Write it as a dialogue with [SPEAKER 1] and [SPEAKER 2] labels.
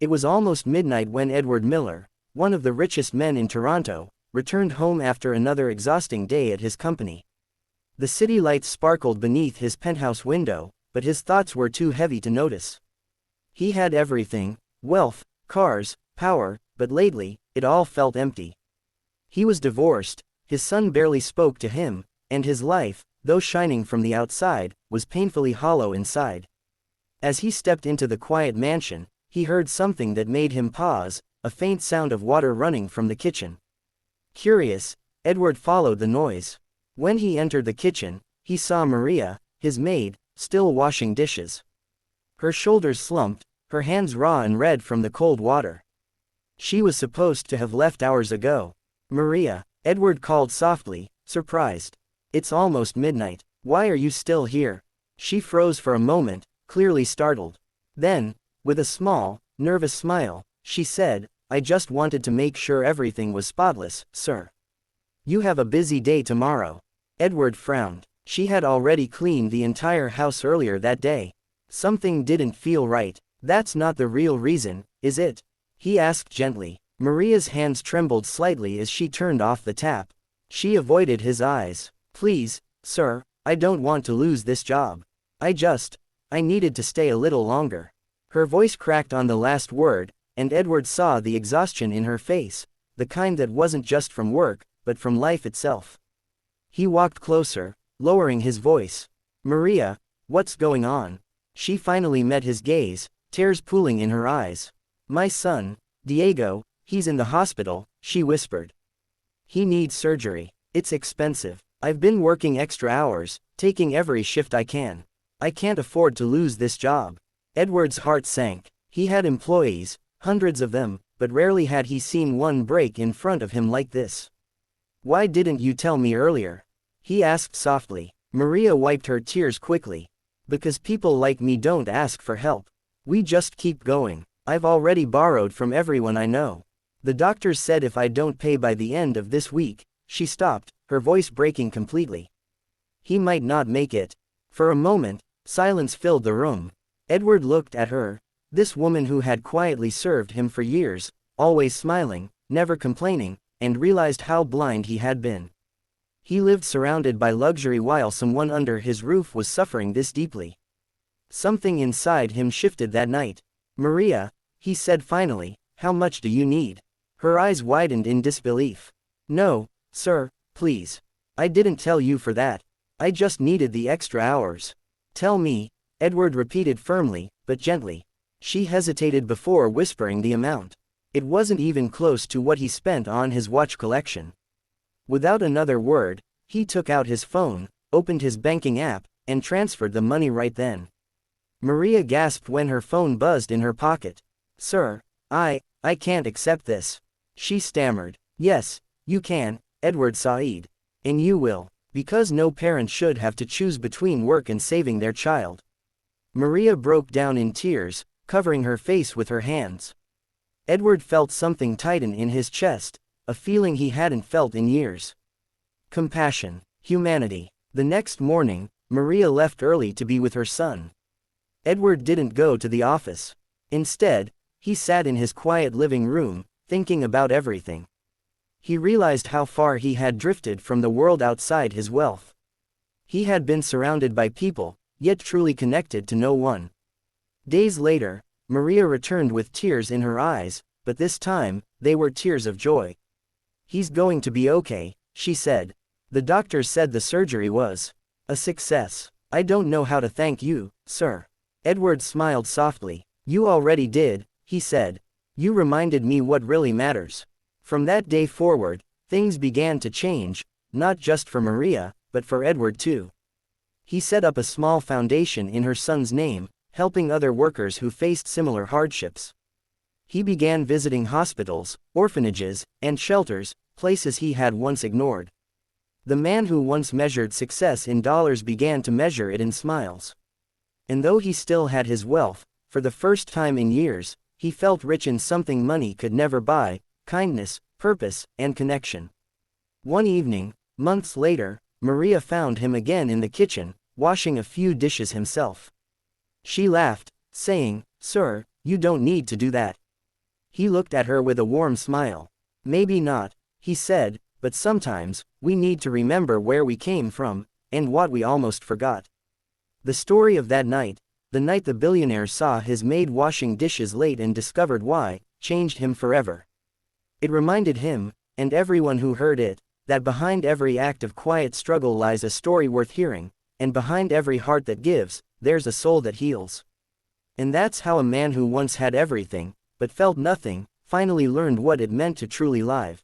[SPEAKER 1] It was almost midnight when Edward Miller, one of the richest men in Toronto, returned home after another exhausting day at his company. The city lights sparkled beneath his penthouse window, but his thoughts were too heavy to notice. He had everything: wealth, cars, power, but lately, it all felt empty. He was divorced, his son barely spoke to him, and his life, though shining from the outside, was painfully hollow inside. As he stepped into the quiet mansion, he heard something that made him pause, a faint sound of water running from the kitchen. Curious, Edward followed the noise. When he entered the kitchen, he saw Maria, his maid, still washing dishes. Her shoulders slumped, her hands raw and red from the cold water. She was supposed to have left hours ago. "Maria," Edward called softly, surprised. "It's almost midnight. Why are you still here?" She froze for a moment, clearly startled. Then, with a small, nervous smile, she said, "I just wanted to make sure everything was spotless, sir." "You have a busy day tomorrow." Edward frowned. She had already cleaned the entire house earlier that day. Something didn't feel right. "That's not the real reason, is it?" he asked gently. Maria's hands trembled slightly as she turned off the tap. She avoided his eyes. "Please, sir, I don't want to lose this job. I needed to stay a little longer." Her voice cracked on the last word, and Edward saw the exhaustion in her face, the kind that wasn't just from work, but from life itself. He walked closer, lowering his voice. "Maria, what's going on?" She finally met his gaze, tears pooling in her eyes. "My son, Diego, he's in the hospital," she whispered. "He needs surgery. It's expensive. I've been working extra hours, taking every shift I can. I can't afford to lose this job." Edward's heart sank. He had employees, hundreds of them, but rarely had he seen one break in front of him like this. "Why didn't you tell me earlier?" he asked softly. Maria wiped her tears quickly. "Because people like me don't ask for help. We just keep going. I've already borrowed from everyone I know. The doctors said if I don't pay by the end of this week." She stopped, her voice breaking completely. "He might not make it." For a moment, silence filled the room. Edward looked at her, this woman who had quietly served him for years, always smiling, never complaining, and realized how blind he had been. He lived surrounded by luxury while someone under his roof was suffering this deeply. Something inside him shifted that night. "Maria," he said finally, "how much do you need?" Her eyes widened in disbelief. "No, sir, please. I didn't tell you for that. I just needed the extra hours." "Tell me," Edward repeated firmly, but gently. She hesitated before whispering the amount. It wasn't even close to what he spent on his watch collection. Without another word, he took out his phone, opened his banking app, and transferred the money right then. Maria gasped when her phone buzzed in her pocket. "Sir, I can't accept this." She stammered. "Yes, you can, Edward Said. And you will. Because no parent should have to choose between work and saving their child." Maria broke down in tears, covering her face with her hands. Edward felt something tighten in his chest, a feeling he hadn't felt in years. Compassion, humanity. The next morning, Maria left early to be with her son. Edward didn't go to the office. Instead, he sat in his quiet living room, thinking about everything. He realized how far he had drifted from the world outside his wealth. He had been surrounded by people, yet truly connected to no one. Days later, Maria returned with tears in her eyes, but this time, they were tears of joy. "He's going to be okay," she said. "The doctor said the surgery was a success. I don't know how to thank you, sir." Edward smiled softly. "You already did," he said. "You reminded me what really matters." From that day forward, things began to change, not just for Maria, but for Edward too. He set up a small foundation in her son's name, helping other workers who faced similar hardships. He began visiting hospitals, orphanages, and shelters, places he had once ignored. The man who once measured success in dollars began to measure it in smiles. And though he still had his wealth, for the first time in years, he felt rich in something money could never buy: kindness, purpose, and connection. One evening, months later, Maria found him again in the kitchen, washing a few dishes himself. She laughed, saying, "Sir, you don't need to do that. He looked at her with a warm smile. Maybe not, he said, but sometimes, we need to remember where we came from, and what we almost forgot. The story of that night, the night the billionaire saw his maid washing dishes late and discovered why, changed him forever. It reminded him, and everyone who heard it, that behind every act of quiet struggle lies a story worth hearing, and behind every heart that gives, there's a soul that heals. And that's how a man who once had everything, but felt nothing, finally learned what it meant to truly live.